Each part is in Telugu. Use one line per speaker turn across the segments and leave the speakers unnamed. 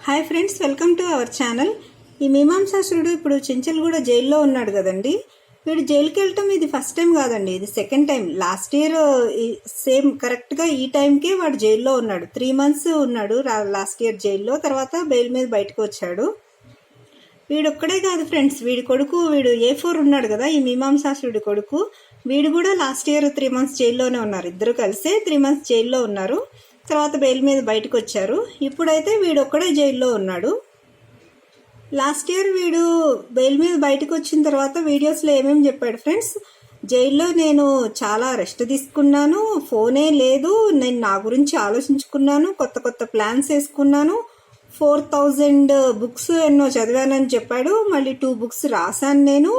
Hi friends, welcome to our channel. ఈ మీమాంసాసురుడు ఇప్పుడు చెంచల్గూడ జైల్లో ఉన్నాడు కదండి. వీడు జైలుకి వెళ్ళటం ఇది ఫస్ట్ టైం కాదండి, ఇది second time. Last year same కరెక్ట్గా ఈ టైంకే వాడు జైల్లో ఉన్నాడు. 3 months ఉన్నాడు లాస్ట్ ఇయర్ జైల్లో. తర్వాత బెయిల్ మీద బయటకు వచ్చాడు. వీడొక్కడే కాదు ఫ్రెండ్స్, వీడి కొడుకు వీడు A4 ఉన్నాడు కదా, ఈ మీమాంసాసురుడి కొడుకు. వీడు కూడా లాస్ట్ ఇయర్ 3 months జైల్లోనే ఉన్నారు. ఇద్దరు కలిసే 3 months జైల్లో ఉన్నారు. తర్వాత బెయిల్ మీద బయటకు వచ్చారు. ఇప్పుడైతే వీడొక్కడే జైల్లో ఉన్నాడు. లాస్ట్ ఇయర్ వీడు బెయిల్ మీద బయటకు వచ్చిన తర్వాత వీడియోస్లో ఏమేమి చెప్పాడు ఫ్రెండ్స్, జైల్లో నేను చాలా రెస్ట్ తీసుకున్నాను, ఫోనే లేదు, నేను నా గురించి ఆలోచించుకున్నాను, కొత్త కొత్త ప్లాన్స్ వేసుకున్నాను, 4000 books ఎన్నో చదివానని చెప్పాడు. మళ్ళీ 2 books రాశాను నేను.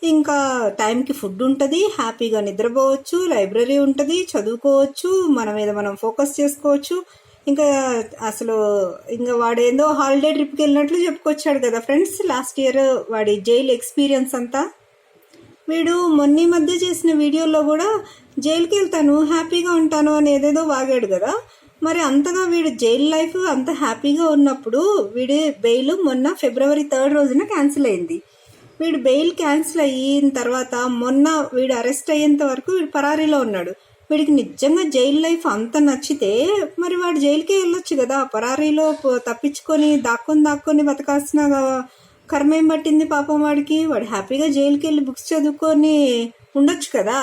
ఇంకా టైంకి ఫుడ్ ఉంటుంది, హ్యాపీగా నిద్రపోవచ్చు, లైబ్రరీ ఉంటుంది, చదువుకోవచ్చు, మన మీద మనం ఫోకస్ చేసుకోవచ్చు. ఇంకా అసలు ఇంకా వాడేందో హాలిడే ట్రిప్కి వెళ్ళినట్లు చెప్పుకొచ్చాడు కదా ఫ్రెండ్స్ లాస్ట్ ఇయర్ వాడి జైలు ఎక్స్పీరియన్స్ అంతా. వీడు మొన్న మధ్య చేసిన వీడియోలో కూడా జైలుకి వెళ్తాను, హ్యాపీగా ఉంటాను అని ఏదేదో వాగాడు కదా. మరి అంతగా వీడు జైలు లైఫ్ అంత హ్యాపీగా ఉన్నప్పుడు వీడి బెయిల్ మొన్న February 3rd రోజున క్యాన్సిల్ అయింది. వీడు బెయిల్ క్యాన్సిల్ అయిన తర్వాత మొన్న వీడు అరెస్ట్ అయ్యేంత వరకు వీడు పరారీలో ఉన్నాడు. వీడికి నిజంగా జైలు లైఫ్ అంత నచ్చితే మరి వాడు జైలుకే వెళ్ళొచ్చు కదా. పరారీలో తప్పించుకొని దాక్కొని బతకాల్సిన కర్మేం పట్టింది పాపం వాడికి. వాడు హ్యాపీగా జైలుకి వెళ్ళి బుక్స్ చదువుకొని ఉండొచ్చు కదా,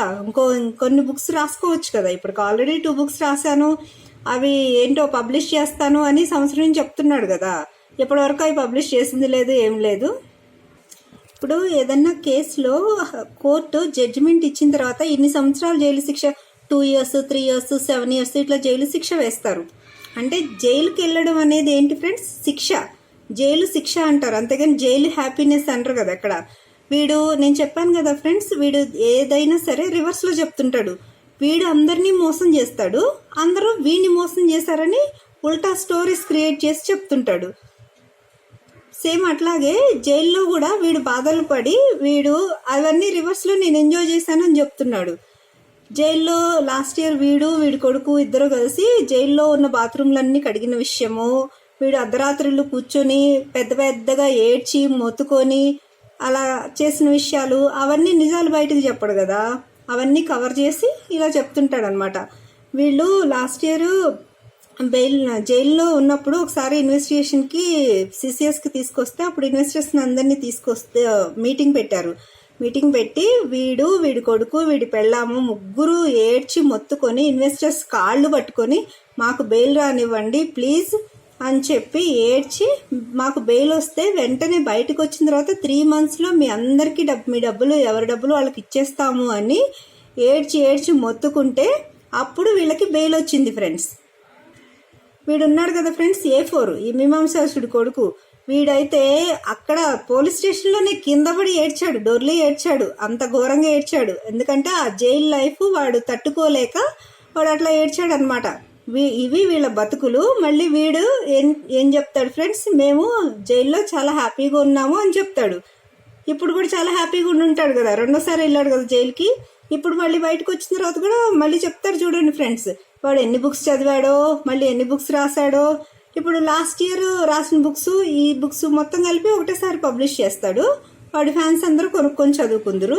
కొన్ని బుక్స్ రాసుకోవచ్చు కదా. ఇప్పుడు ఆల్రెడీ 2 books రాశాను, అవి ఏంటో పబ్లిష్ చేస్తాను అని సంవత్సరం నుంచి చెప్తున్నాడు కదా. ఇప్పటి వరకు అవి పబ్లిష్ చేసింది లేదు, ఏం లేదు. ఇప్పుడు ఏదన్నా కేసులో కోర్టు జడ్జిమెంట్ ఇచ్చిన తర్వాత ఇన్ని సంవత్సరాలు జైలు శిక్ష, 2 years, 3 years, 7 years ఇట్లా జైలు శిక్ష వేస్తారు. అంటే జైలుకి వెళ్ళడం అనేది ఏంటి ఫ్రెండ్స్, శిక్ష. జైలు శిక్ష అంటారు, అంతేగాని జైలు హ్యాపీనెస్ అంటారు కదా. అక్కడ వీడు నేను చెప్పాను కదా ఫ్రెండ్స్, వీడు ఏదైనా సరే రివర్స్లో చెప్తుంటాడు. వీడు అందరినీ మోసం చేస్తాడు, అందరూ వీడిని మోసం చేశారని ఉల్టా స్టోరీస్ క్రియేట్ చేసి చెప్తుంటాడు. సేమ్ అట్లాగే జైల్లో కూడా వీడు బాధలు పడి వీడు అవన్నీ రివర్స్లో నేను ఎంజాయ్ చేశానని చెప్తున్నాడు. జైల్లో లాస్ట్ ఇయర్ వీడి కొడుకు ఇద్దరు కలిసి జైల్లో ఉన్న బాత్రూమ్లన్నీ కడిగిన విషయము, వీడు అర్ధరాత్రులు కూర్చొని పెద్దగా ఏడ్చి మొత్తుకొని అలా చేసిన విషయాలు, అవన్నీ నిజాలు బయటకు చెప్పడు కదా. అవన్నీ కవర్ చేసి ఇలా చెప్తుంటాడు అనమాట. వీళ్ళు లాస్ట్ ఇయర్ జైల్లో ఉన్నప్పుడు ఒకసారి ఇన్వెస్టిగేషన్కి CCSకి తీసుకొస్తే అప్పుడు ఇన్వెస్టర్స్ని అందరినీ తీసుకొస్తే మీటింగ్ పెట్టారు. మీటింగ్ పెట్టి వీడి కొడుకు వీడి పెళ్ళాము ముగ్గురు ఏడ్చి మొత్తుకొని ఇన్వెస్టర్స్ కాళ్ళు పట్టుకొని మాకు బెయిల్ రానివ్వండి ప్లీజ్ అని చెప్పి ఏడ్చి, మాకు బెయిల్ వస్తే వెంటనే బయటకు వచ్చిన తర్వాత 3 monthsలో మీ అందరికీ మీ డబ్బులు ఎవరి డబ్బులు వాళ్ళకి ఇచ్చేస్తాము అని ఏడ్చి మొత్తుకుంటే అప్పుడు వీళ్ళకి బెయిల్ వచ్చింది ఫ్రెండ్స్. వీడున్నాడు కదా ఫ్రెండ్స్ A4, ఈ మీమాంసాసుడి కొడుకు. వీడైతే అక్కడ పోలీస్ స్టేషన్లోనే కింద పడి ఏడ్చాడు, డొర్లీ ఏడ్చాడు, అంత ఘోరంగా ఏడ్చాడు. ఎందుకంటే ఆ జైలు లైఫ్ వాడు తట్టుకోలేక వాడు అట్లా ఏడ్చాడు అనమాట. ఇవి వీళ్ళ బతుకులు. మళ్ళీ వీడు ఏం చెప్తాడు ఫ్రెండ్స్, మేము జైల్లో చాలా హ్యాపీగా ఉన్నాము అని చెప్తాడు. ఇప్పుడు కూడా చాలా హ్యాపీగా ఉంటాడు కదా, 2వ సారి వెళ్ళాడు కదా జైలుకి. ఇప్పుడు మళ్ళీ బయటకు వచ్చిన తర్వాత కూడా మళ్ళీ చెప్తారు చూడండి ఫ్రెండ్స్, వాడు ఎన్ని బుక్స్ చదివాడో, మళ్ళీ ఎన్ని బుక్స్ రాశాడో. ఇప్పుడు లాస్ట్ ఇయర్ రాసిన బుక్స్ ఈ బుక్స్ మొత్తం కలిపి ఒకటేసారి పబ్లిష్ చేస్తాడు. వాడి ఫ్యాన్స్ అందరూ కొనుక్కొని చదువుకుందరు.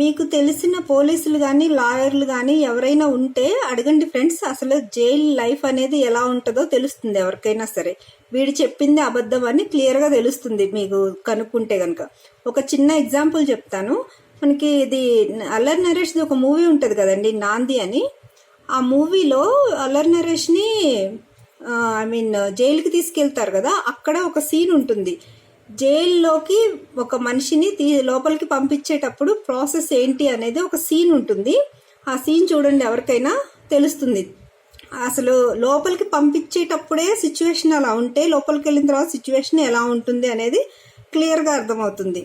మీకు తెలిసిన పోలీసులు కానీ లాయర్లు కానీ ఎవరైనా ఉంటే అడగండి ఫ్రెండ్స్, అసలు జైల్ లైఫ్ అనేది ఎలా ఉంటుందో తెలుస్తుంది ఎవరికైనా సరే. వీడు చెప్పింది అబద్ధం అని క్లియర్గా తెలుస్తుంది మీకు కనుక్కుంటే కనుక. ఒక చిన్న ఎగ్జాంపుల్ చెప్తాను. మనకి ఇది అల్లరి నరేష్ది ఒక మూవీ ఉంటుంది కదండి, నాంది అని. ఆ మూవీలో అల్లరి నరేష్ని జైలుకి తీసుకెళ్తారు కదా, అక్కడ ఒక సీన్ ఉంటుంది. జైల్లోకి ఒక మనిషిని లోపలికి పంపించేటప్పుడు ప్రాసెస్ ఏంటి అనేది ఒక సీన్ ఉంటుంది. ఆ సీన్ చూడండి, ఎవరికైనా తెలుస్తుంది. అసలు లోపలికి పంపించేటప్పుడే సిచ్యువేషన్ అలా ఉంటే లోపలికి వెళ్ళిన తర్వాత సిచ్యువేషన్ ఎలా ఉంటుంది అనేది క్లియర్గా అర్థమవుతుంది.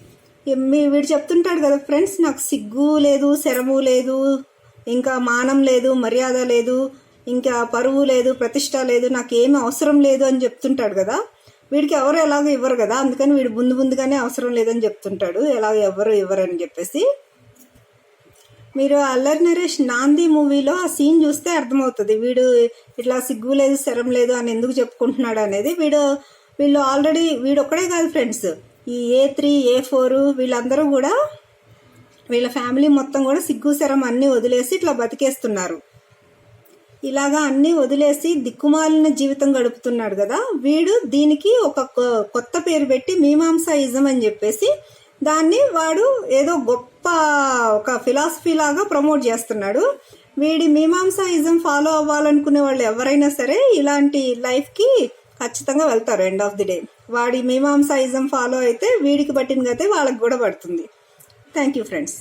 వీడు చెప్తుంటాడు కదా ఫ్రెండ్స్, నాకు సిగ్గు లేదు, శరము లేదు, ఇంకా మానం లేదు, మర్యాద లేదు, ఇంకా పరువు లేదు, ప్రతిష్ట లేదు, నాకేమీ అవసరం లేదు అని చెప్తుంటాడు కదా. వీడికి ఎవరు ఎలాగో ఇవ్వరు కదా, అందుకని వీడు ముందుగానే అవసరం లేదని చెప్తుంటాడు, ఎలాగో ఎవరు ఇవ్వరని చెప్పేసి. మీరు అల్లరి నరేష్ నాంది మూవీలో ఆ సీన్ చూస్తే అర్థమవుతుంది వీడు ఇట్లా సిగ్గు లేదు శరం లేదు అని ఎందుకు చెప్పుకుంటున్నాడు అనేది. వీళ్ళు ఆల్రెడీ వీడొక్కడే కాదు ఫ్రెండ్స్, ఈ A3 A4 వీళ్ళందరూ కూడా వీళ్ళ ఫ్యామిలీ మొత్తం కూడా సిగ్గు శరం అన్నీ వదిలేసి ఇట్లా బతికేస్తున్నారు. ఇలాగా అన్నీ వదిలేసి దిక్కుమాలిన జీవితం గడుపుతున్నాడు కదా. వీడు దీనికి ఒక కొత్త పేరు పెట్టి మీమాంసాయిజం అని చెప్పేసి దాన్ని వాడు ఏదో గొప్ప ఒక ఫిలాసఫీ లాగా ప్రమోట్ చేస్తున్నాడు. వీడి మీమాంసాయిజం ఫాలో అవ్వాలనుకునే వాళ్ళు ఎవరైనా సరే ఇలాంటి లైఫ్కి ఖచ్చితంగా వెళ్తారు ఎండ్ ఆఫ్ ది డే. వాడి మీమాంసాయిజం ఫాలో అయితే వీడికి పట్టిన గతే వాళ్ళకి కూడా పడుతుంది. Thank you friends.